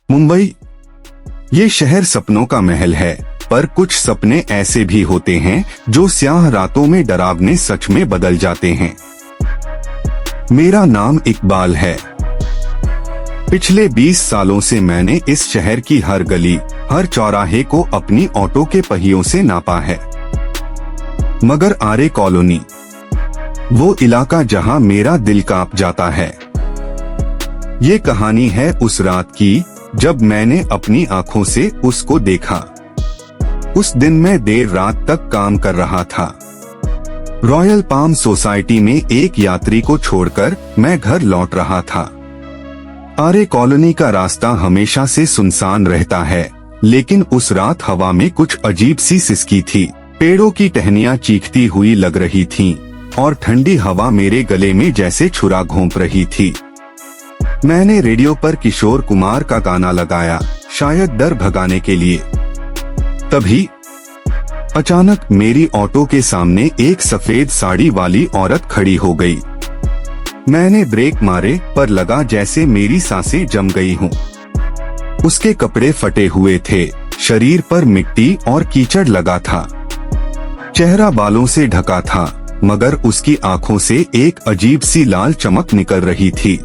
मुंबई, ये शहर सपनों का महल है, पर कुछ सपने ऐसे भी होते हैं जो स्याह रातों में डरावने सच में बदल जाते हैं। मेरा नाम इकबाल है। पिछले 20 सालों से मैंने इस शहर की हर गली, हर चौराहे को अपनी ऑटो के पहियों से नापा है। मगर आरे कॉलोनी, वो इलाका जहां मेरा दिल कांप जाता है। ये कहानी है उस रात की जब मैंने अपनी आंखों से उसको देखा। उस दिन मैं देर रात तक काम कर रहा था। रॉयल पाम सोसाइटी में एक यात्री को छोड़कर मैं घर लौट रहा था। आरे कॉलोनी का रास्ता हमेशा से सुनसान रहता है, लेकिन उस रात हवा में कुछ अजीब सी सिसकी थी। पेड़ों की टहनियां चीखती हुई लग रही थीं और ठंडी हवा मेरे गले में जैसे छुरा घोंप रही थी। मैंने रेडियो पर किशोर कुमार का गाना लगाया, शायद डर भगाने के लिए। तभी अचानक मेरी ऑटो के सामने एक सफेद साड़ी वाली औरत खड़ी हो गई। मैंने ब्रेक मारे, पर लगा जैसे मेरी सांसें जम गई हों। उसके कपड़े फटे हुए थे, शरीर पर मिट्टी और कीचड़ लगा था। चेहरा बालों से ढका था, मगर उसकी आंखों से एक अजीब सी लाल चमक निकल रही थी।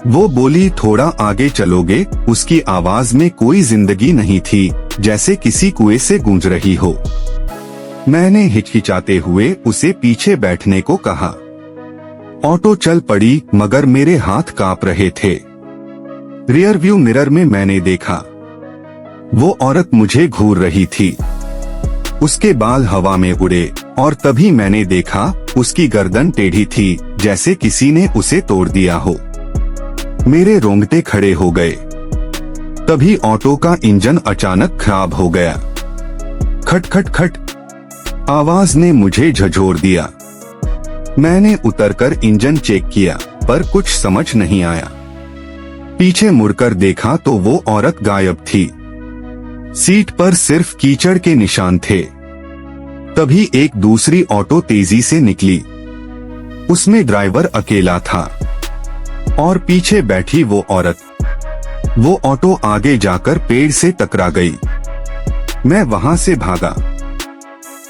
वो बोली, थोड़ा आगे चलोगे? उसकी आवाज में कोई जिंदगी नहीं थी, जैसे किसी कुएं से गूंज रही हो। मैंने हिचकिचाते हुए उसे पीछे बैठने को कहा। ऑटो चल पड़ी, मगर मेरे हाथ कांप रहे थे। रियर व्यू मिरर में मैंने देखा, वो औरत मुझे घूर रही थी। उसके बाल हवा में उड़े और तभी मैंने देखा उसकी गर्दन टेढ़ी थी, जैसे किसी ने उसे तोड़ दिया हो। मेरे रोंगटे खड़े हो गए। तभी ऑटो का इंजन अचानक खराब हो गया। खट खट खट आवाज ने मुझे झंझोर दिया। मैंने उतरकर इंजन चेक किया, पर कुछ समझ नहीं आया। पीछे मुड़कर देखा तो वो औरत गायब थी। सीट पर सिर्फ कीचड़ के निशान थे। तभी एक दूसरी ऑटो तेजी से निकली। उसमें ड्राइवर अकेला था और पीछे बैठी वो औरत। वो ऑटो आगे जाकर पेड़ से टकरा गई। मैं वहां से भागा।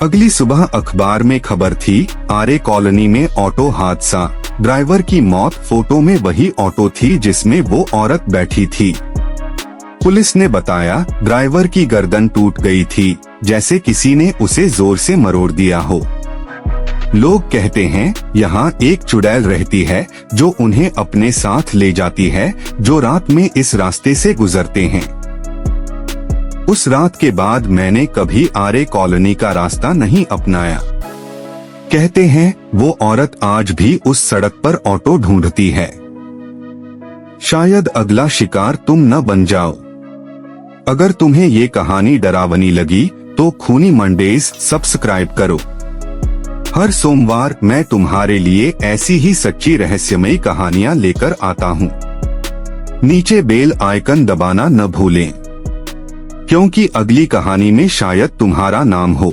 अगली सुबह अखबार में खबर थी, आरे कॉलोनी में ऑटो हादसा, ड्राइवर की मौत। फोटो में वही ऑटो थी जिसमें वो औरत बैठी थी। पुलिस ने बताया, ड्राइवर की गर्दन टूट गई थी, जैसे किसी ने उसे जोर से मरोड़ दिया हो। लोग कहते हैं यहाँ एक चुड़ैल रहती है जो उन्हें अपने साथ ले जाती है, जो रात में इस रास्ते से गुजरते हैं। उस रात के बाद मैंने कभी आरे कॉलोनी का रास्ता नहीं अपनाया। कहते हैं वो औरत आज भी उस सड़क पर ऑटो ढूंढती है। शायद अगला शिकार तुम न बन जाओ। अगर तुम्हें ये कहानी डरावनी लगी तो खूनी मंडेज सब्सक्राइब करो। हर सोमवार मैं तुम्हारे लिए ऐसी ही सच्ची रहस्यमयी कहानियां लेकर आता हूं। नीचे बेल आइकन दबाना न भूलें, क्योंकि अगली कहानी में शायद तुम्हारा नाम हो।